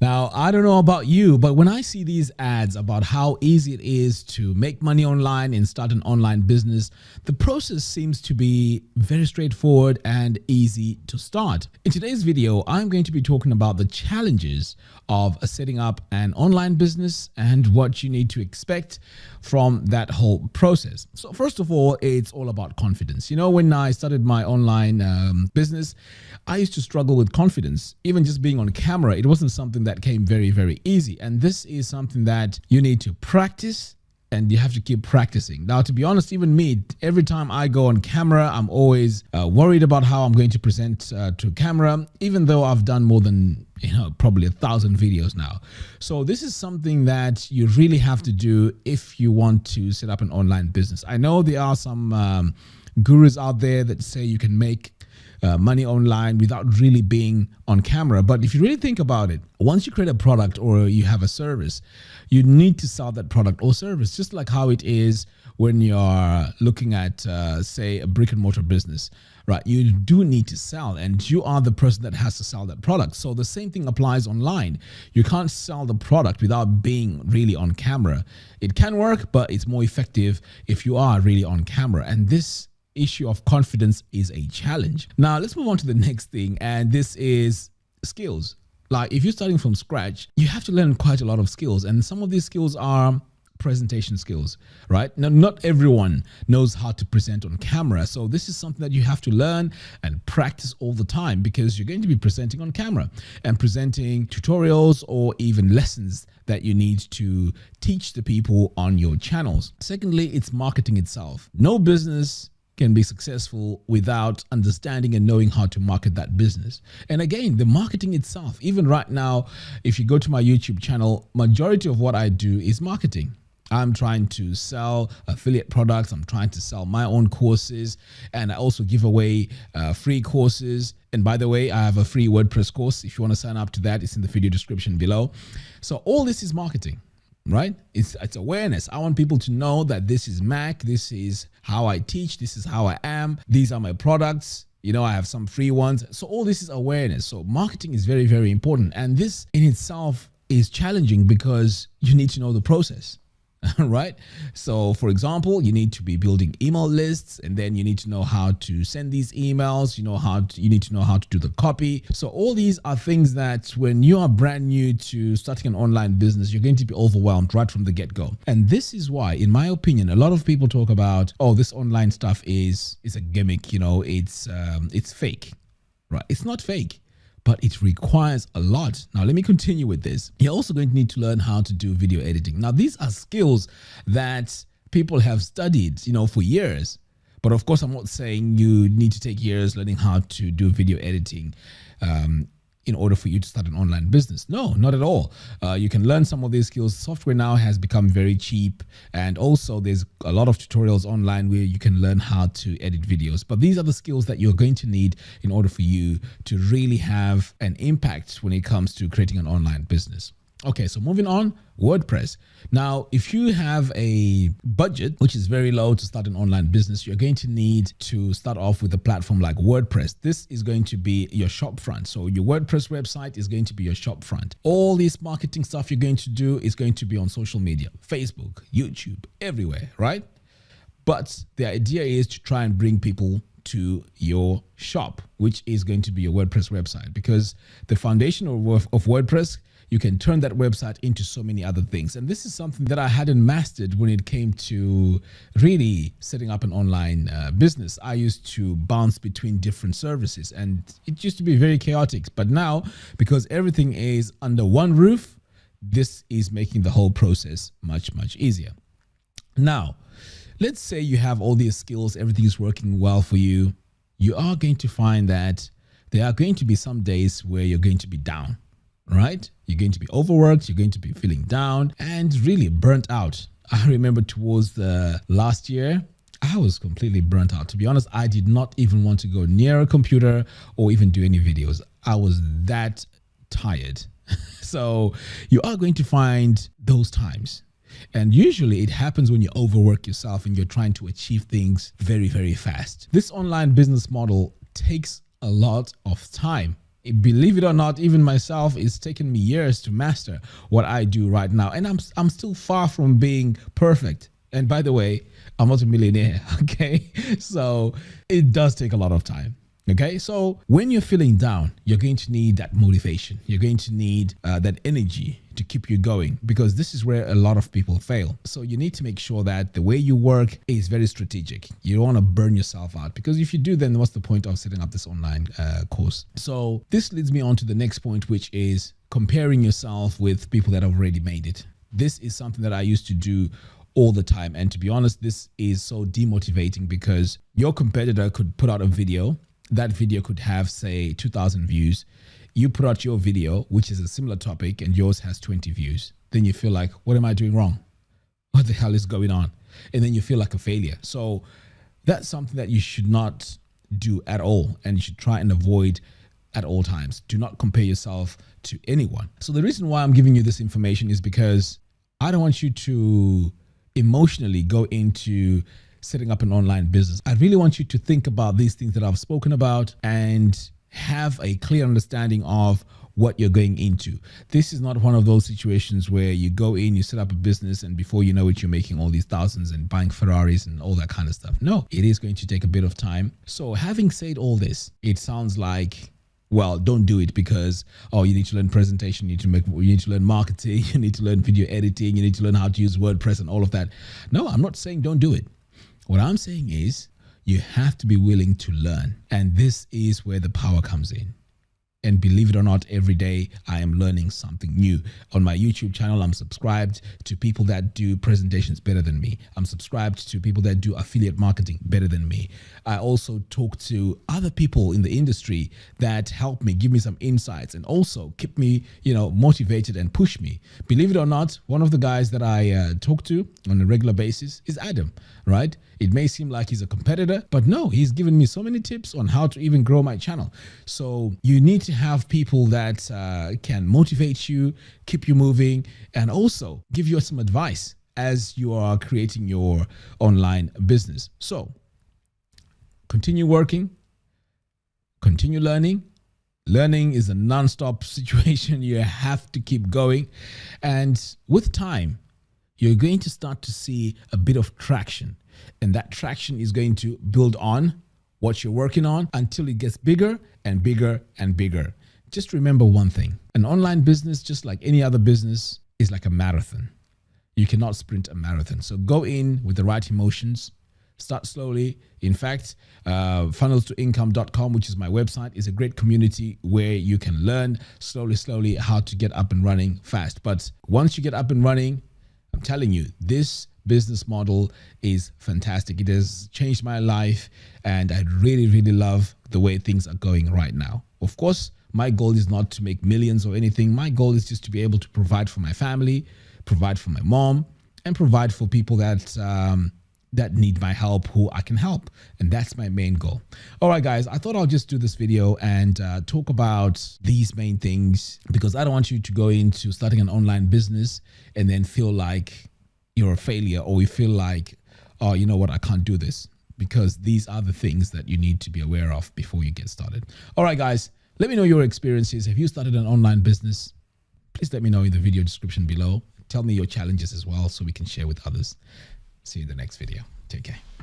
Now, I don't know about you, but when I see these ads about how easy it is to make money online and start an online business, the process seems to be very straightforward and easy to start. In today's video, I'm going to be talking about the challenges of setting up an online business and what you need to expect from that whole process. So first of all, it's all about confidence. You know, when I started my online business, I used to struggle with confidence. Even just being on camera, it wasn't something that came very, very easy. And this is something that you need to practice and you have to keep practicing. Now, to be honest, even me, every time I go on camera, I'm always worried about how I'm going to present to camera, even though I've done more than, probably 1,000 videos now. So this is something that you really have to do if you want to set up an online business. I know there are some gurus out there that say you can make money online without really being on camera. But if you really think about it, once you create a product or you have a service, you need to sell that product or service, just like how it is when you're looking at, say, a brick and mortar business, right? You do need to sell and you are the person that has to sell that product. So the same thing applies online. You can't sell the product without being really on camera. It can work, but it's more effective if you are really on camera. And this issue of confidence is a challenge. Now let's move on to the next thing, and this is skills. Like if you're starting from scratch, you have to learn quite a lot of skills, and some of these skills are presentation skills, right? Now, not everyone knows how to present on camera, so this is something that you have to learn and practice all the time, because you're going to be presenting on camera and presenting tutorials or even lessons that you need to teach the people on your channels. Secondly, it's marketing itself. No business can be successful without understanding and knowing how to market that business. And again, the marketing itself, even right now, if you go to my YouTube channel, majority of what I do is marketing. I'm trying to sell affiliate products. I'm trying to sell my own courses, and I also give away free courses. And by the way, I have a free WordPress course. If you want to sign up to that, it's in the video description below. So all this is marketing, right? It's awareness. I want people to know that this is Mac, this is how I teach, this is how I am, these are my products, I have some free ones. So all this is awareness. So marketing is very, very important. And this in itself is challenging because you need to know the process. Right? So for example, you need to be building email lists, and then you need to know how to send these emails, you need to know how to do the copy. So all these are things that when you are brand new to starting an online business, you're going to be overwhelmed right from the get-go. And this is why, in my opinion, a lot of people talk about, oh, this online stuff is a gimmick, it's fake, right? It's not fake, but it requires a lot. Now, let me continue with this. You're also going to need to learn how to do video editing. Now, these are skills that people have studied, for years. But of course, I'm not saying you need to take years learning how to do video editing in order for you to start an online business. No, not at all. You can learn some of these skills. Software now has become very cheap. And also there's a lot of tutorials online where you can learn how to edit videos. But these are the skills that you're going to need in order for you to really have an impact when it comes to creating an online business. Okay, so moving on, WordPress. Now, if you have a budget, which is very low to start an online business, you're going to need to start off with a platform like WordPress. This is going to be your shop front. So your WordPress website is going to be your shop front. All this marketing stuff you're going to do is going to be on social media, Facebook, YouTube, everywhere, right? But the idea is to try and bring people to your shop, which is going to be your WordPress website, because the foundation of WordPress, you can turn that website into so many other things. And this is something that I hadn't mastered when it came to really setting up an online business. I used to bounce between different services and it used to be very chaotic. But now, because everything is under one roof, this is making the whole process much, much easier. Now, let's say you have all these skills, everything is working well for you. You are going to find that there are going to be some days where you're going to be down. Right? You're going to be overworked, you're going to be feeling down and really burnt out. I remember towards the last year, I was completely burnt out. To be honest, I did not even want to go near a computer or even do any videos. I was that tired. So you are going to find those times. And usually it happens when you overwork yourself and you're trying to achieve things very, very fast. This online business model takes a lot of time. Believe it or not, even myself, it's taken me years to master what I do right now. And I'm still far from being perfect. And by the way, I'm not a millionaire. Okay. So it does take a lot of time. Okay. So when you're feeling down, you're going to need that motivation. You're going to need that energy to keep you going, because this is where a lot of people fail. So you need to make sure that the way you work is very strategic. You don't want to burn yourself out, because if you do, then what's the point of setting up this online course? So this leads me on to the next point, which is comparing yourself with people that have already made it. This is something that I used to do all the time. And to be honest, this is so demotivating, because your competitor could put out a video. That video could have, say, 2,000 views. You put out your video, which is a similar topic, and yours has 20 views. Then you feel like, what am I doing wrong? What the hell is going on? And then you feel like a failure. So that's something that you should not do at all, and you should try and avoid at all times. Do not compare yourself to anyone. So the reason why I'm giving you this information is because I don't want you to emotionally go into setting up an online business. I really want you to think about these things that I've spoken about and have a clear understanding of what you're going into. This is not one of those situations where you go in, you set up a business, and before you know it, you're making all these thousands and buying Ferraris and all that kind of stuff. No, it is going to take a bit of time. So having said all this, it sounds like, well, don't do it because, oh, you need to learn presentation, you need to learn marketing, you need to learn video editing, you need to learn how to use WordPress and all of that. No, I'm not saying don't do it. What I'm saying is you have to be willing to learn. And this is where the power comes in. And believe it or not, every day I am learning something new. On my YouTube channel, I'm subscribed to people that do presentations better than me. I'm subscribed to people that do affiliate marketing better than me. I also talk to other people in the industry that help me, give me some insights, and also keep me, motivated and push me. Believe it or not, one of the guys that I talk to on a regular basis is Adam, right? It may seem like he's a competitor, but no, he's given me so many tips on how to even grow my channel. So you need to have people that can motivate you, keep you moving, and also give you some advice as you are creating your online business. So continue working, continue learning. Learning is a non-stop situation. You have to keep going. And with time, you're going to start to see a bit of traction. And that traction is going to build on what you're working on until it gets bigger and bigger and bigger. Just remember one thing. An online business, just like any other business, is like a marathon. You cannot sprint a marathon. So go in with the right emotions. Start slowly. In fact, funnelstoincome.com, which is my website, is a great community where you can learn slowly how to get up and running fast. But once you get up and running, I'm telling you, this business model is fantastic. It has changed my life, and I really love the way things are going right now. Of course, my goal is not to make millions or anything. My goal is just to be able to provide for my family, provide for my mom, and provide for people that need my help, who I can help. And that's my main goal. All right, guys, I thought I'll just do this video and talk about these main things, because I don't want you to go into starting an online business and then feel like you're a failure, or you feel like, oh, you know what, I can't do this, because these are the things that you need to be aware of before you get started. All right, guys, let me know your experiences. Have you started an online business? Please let me know in the video description below. Tell me your challenges as well so we can share with others. See you in the next video. Take care.